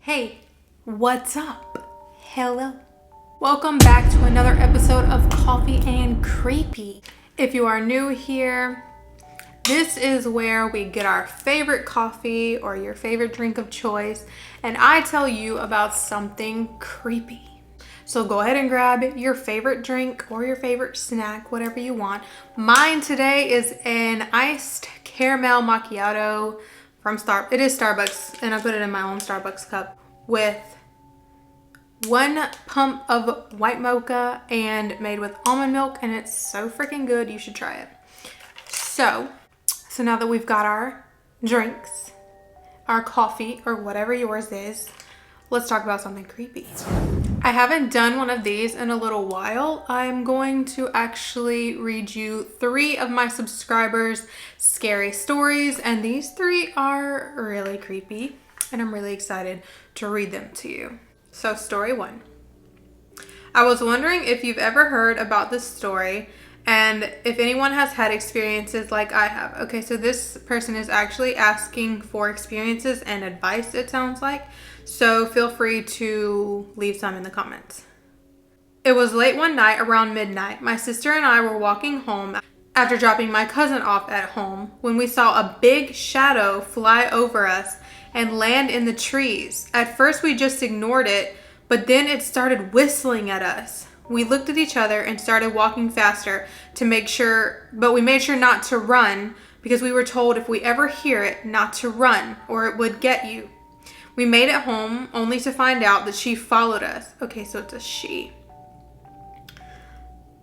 Hey, what's up? Hello. Welcome back to another episode of Coffee and Creepy. If you are new here, this is where we get our favorite coffee or your favorite drink of choice, and I tell you about something creepy. So go ahead and grab your favorite drink or your favorite snack, whatever you want. Mine today is an iced caramel macchiato from It is Starbucks, and I put it in my own Starbucks cup with 1 pump of white mocha and made with almond milk, and it's so freaking good. You should try it. So now that we've got our drinks, our coffee, or whatever yours is, let's talk about something creepy. I haven't done one of these in a little while. I'm going to actually read you 3 of my subscribers' scary stories, and these 3 are really creepy, and I'm really excited to read them to you. So story 1. I was wondering if you've ever heard about this story and if anyone has had experiences like I have. Okay, so this person is actually asking for experiences and advice, it sounds like. So feel free to leave some in the comments. It was late one night around midnight. My sister and I were walking home after dropping my cousin off at home when we saw a big shadow fly over us and land in the trees. At first we just ignored it, but then it started whistling at us. We looked at each other and started walking faster but we made sure not to run because we were told if we ever hear it not to run or it would get you. We made it home only to find out that she followed us. Okay, so it's a she.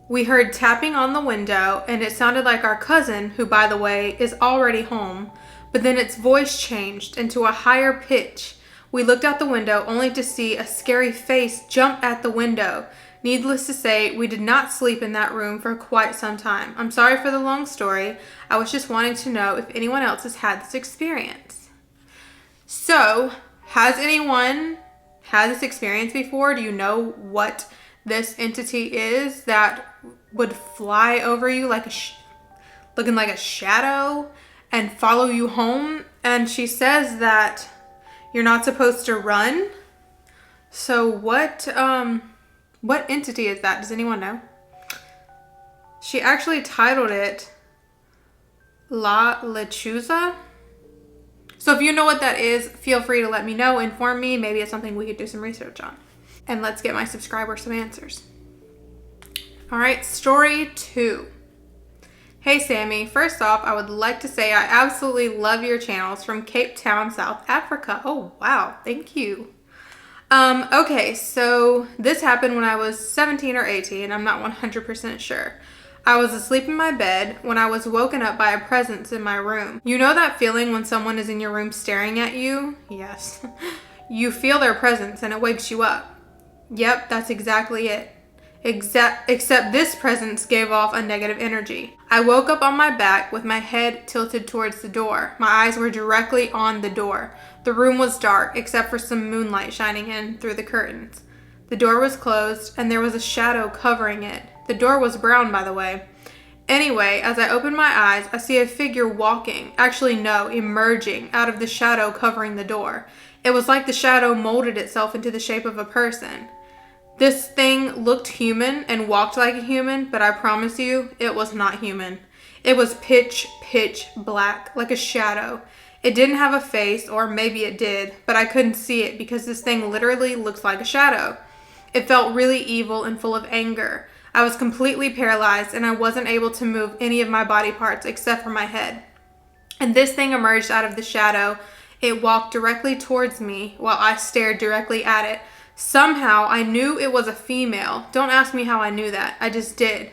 We heard tapping on the window and it sounded like our cousin, who by the way is already home, but then its voice changed into a higher pitch. We looked out the window only to see a scary face jump at the window. Needless to say, we did not sleep in that room for quite some time. I'm sorry for the long story. I was just wanting to know if anyone else has had this experience. So, has anyone had this experience before? Do you know what this entity is that would fly over you like looking like a shadow and follow you home? And she says that you're not supposed to run. So what entity is that? Does anyone know? She actually titled it Lechuza. So if you know what that is, feel free to let me know, inform me. Maybe it's something we could do some research on. And let's get my subscribers some answers. All right, story 2. Hey Sammy, first off, I would like to say I absolutely love your channels from Cape Town, South Africa. Oh, wow, thank you. Okay, so this happened when I was 17 or 18. I'm not 100% sure. I was asleep in my bed when I was woken up by a presence in my room. You know that feeling when someone is in your room staring at you? Yes. You feel their presence and it wakes you up. Yep, that's exactly it. Except this presence gave off a negative energy. I woke up on my back with my head tilted towards the door. My eyes were directly on the door. The room was dark except for some moonlight shining in through the curtains. The door was closed and there was a shadow covering it. The door was brown, by the way. Anyway, as I open my eyes, I see a figure emerging out of the shadow covering the door. It was like the shadow molded itself into the shape of a person. This thing looked human and walked like a human, but I promise you, it was not human. It was pitch black, like a shadow. It didn't have a face, or maybe it did, but I couldn't see it because this thing literally looked like a shadow. It felt really evil and full of anger. I was completely paralyzed and I wasn't able to move any of my body parts except for my head. And this thing emerged out of the shadow. It walked directly towards me while I stared directly at it. Somehow I knew it was a female. Don't ask me how I knew that. I just did.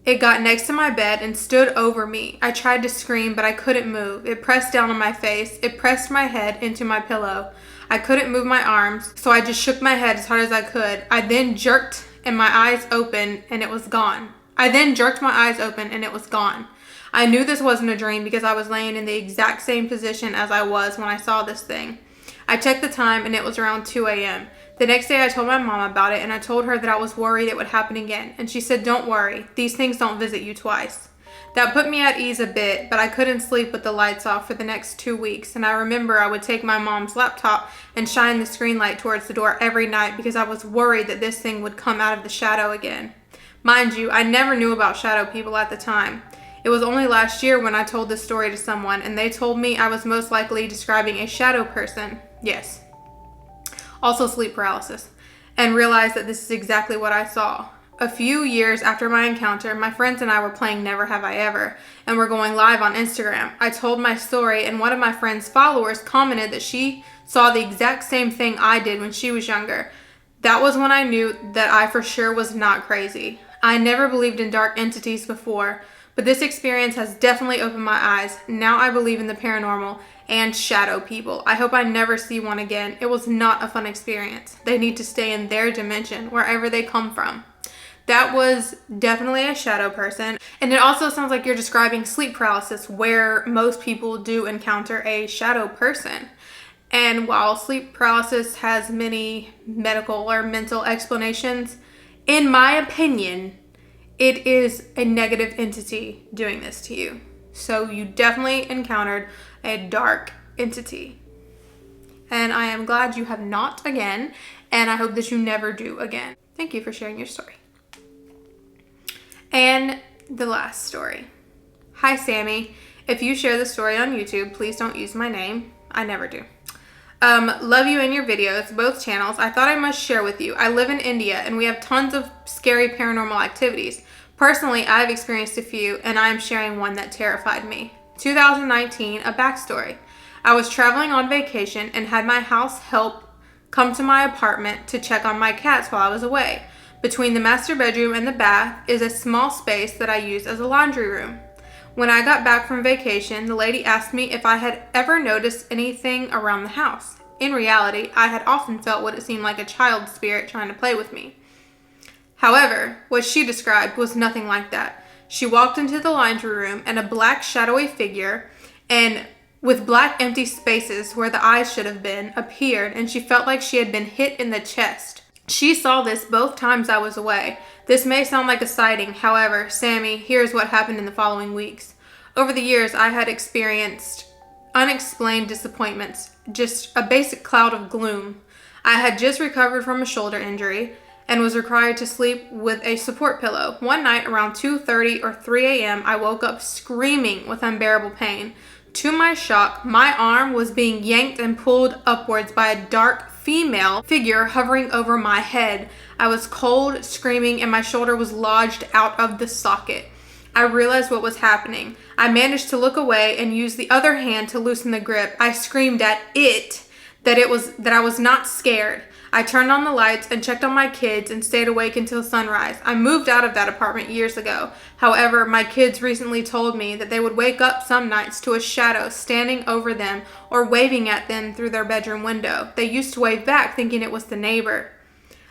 It got next to my bed and stood over me. I tried to scream, but I couldn't move. It pressed down on my face. It pressed my head into my pillow. I couldn't move my arms, so I just shook my head as hard as I could. I then jerked and my eyes opened and it was gone. I knew this wasn't a dream because I was laying in the exact same position as I was when I saw this thing. I checked the time and it was around 2 a.m. The next day I told my mom about it and I told her that I was worried it would happen again. And she said, don't worry, these things don't visit you twice. That put me at ease a bit, but I couldn't sleep with the lights off for the next 2 weeks, and I remember I would take my mom's laptop and shine the screen light towards the door every night because I was worried that this thing would come out of the shadow again. Mind you, I never knew about shadow people at the time. It was only last year when I told this story to someone, and they told me I was most likely describing a shadow person. Yes. Also sleep paralysis. And realized that this is exactly what I saw. A few years after my encounter, my friends and I were playing Never Have I Ever, and we're going live on Instagram. I told my story, and one of my friend's followers commented that she saw the exact same thing I did when she was younger. That was when I knew that I for sure was not crazy. I never believed in dark entities before, but this experience has definitely opened my eyes. Now I believe in the paranormal and shadow people. I hope I never see one again. It was not a fun experience. They need to stay in their dimension, wherever they come from. That was definitely a shadow person. And it also sounds like you're describing sleep paralysis, where most people do encounter a shadow person. And while sleep paralysis has many medical or mental explanations, in my opinion, it is a negative entity doing this to you. So you definitely encountered a dark entity. And I am glad you have not again, and I hope that you never do again. Thank you for sharing your story. And the last story. Hi, Sammy. If you share the story on YouTube, please don't use my name. I never do. Love you and your videos, both channels. I thought I must share with you. I live in India and we have tons of scary paranormal activities. Personally, I've experienced a few, and I'm sharing one that terrified me. 2019, a backstory. I was traveling on vacation and had my house help come to my apartment to check on my cats while I was away. Between the master bedroom and the bath is a small space that I use as a laundry room. When I got back from vacation, the lady asked me if I had ever noticed anything around the house. In reality, I had often felt what it seemed like a child spirit trying to play with me. However, what she described was nothing like that. She walked into the laundry room and a black shadowy figure, and with black empty spaces where the eyes should have been, appeared, and she felt like she had been hit in the chest. She saw this both times I was away. This may sound like a sighting. However, Sammy, here's what happened in the following weeks. Over the years, I had experienced unexplained disappointments, just a basic cloud of gloom. I had just recovered from a shoulder injury and was required to sleep with a support pillow. One night around 2:30 or 3 a.m., I woke up screaming with unbearable pain. To my shock, my arm was being yanked and pulled upwards by a dark female figure hovering over my head. I was cold, screaming, and my shoulder was lodged out of the socket. I realized what was happening. I managed to look away and use the other hand to loosen the grip. I screamed at it that I was not scared. I turned on the lights and checked on my kids and stayed awake until sunrise. I moved out of that apartment years ago. However, my kids recently told me that they would wake up some nights to a shadow standing over them or waving at them through their bedroom window. They used to wave back thinking it was the neighbor.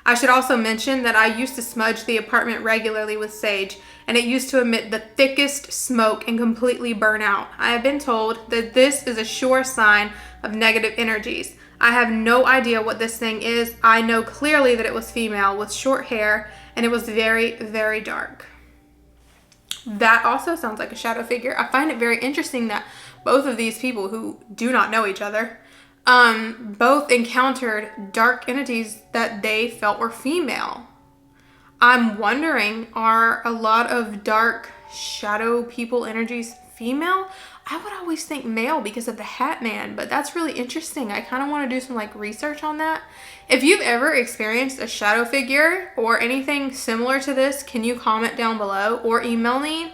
I should also mention that I used to smudge the apartment regularly with sage, and it used to emit the thickest smoke and completely burn out. I have been told that this is a sure sign of negative energies. I have no idea what this thing is. I know clearly that it was female with short hair, and it was very, very dark. That also sounds like a shadow figure. I find it very interesting that both of these people who do not know each other both encountered dark entities that they felt were female. I'm wondering, are a lot of dark shadow people energies female? I would always think male because of the Hat Man, but that's really interesting. I kind of want to do some research on that. If you've ever experienced a shadow figure or anything similar to this, can you comment down below or email me?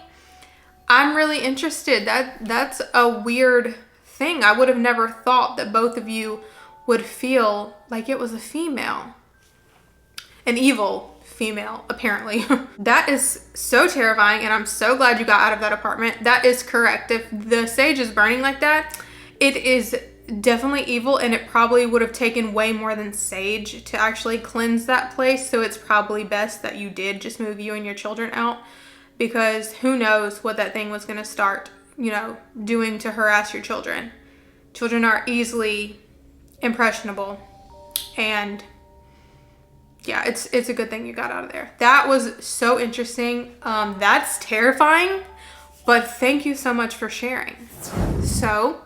I'm really interested. That's a weird thing. I would have never thought that both of you would feel like it was a female. An evil female, apparently. That is so terrifying, and I'm so glad you got out of that apartment. That is correct. If the sage is burning like that, it is definitely evil, and it probably would have taken way more than sage to actually cleanse that place. So it's probably best that you did just move you and your children out, because who knows what that thing was going to start doing to harass your children. Children are easily impressionable, and yeah, it's a good thing you got out of there. That was so interesting. That's terrifying, But thank you so much for sharing. So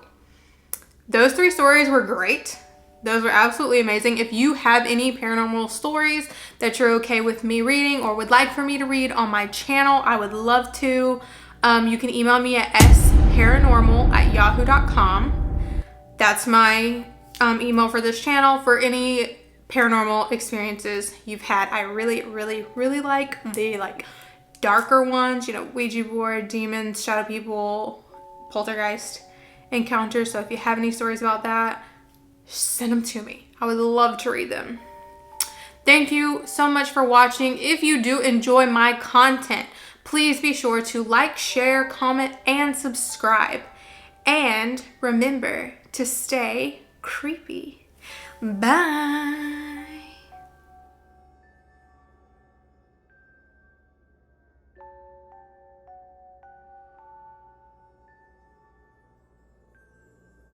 those 3 stories were great. Those were absolutely amazing. If you have any paranormal stories that you're okay with me reading or would like for me to read on my channel, I would love to. You can email me at sparanormal@yahoo.com. That's my email for this channel for any paranormal experiences you've had. I really, really, really like the darker ones, Ouija board, demons, shadow people, poltergeist encounters. So if you have any stories about that, send them to me. I would love to read them. Thank you so much for watching. If you do enjoy my content, please be sure to like, share, comment, and subscribe. And remember to stay creepy. Bye.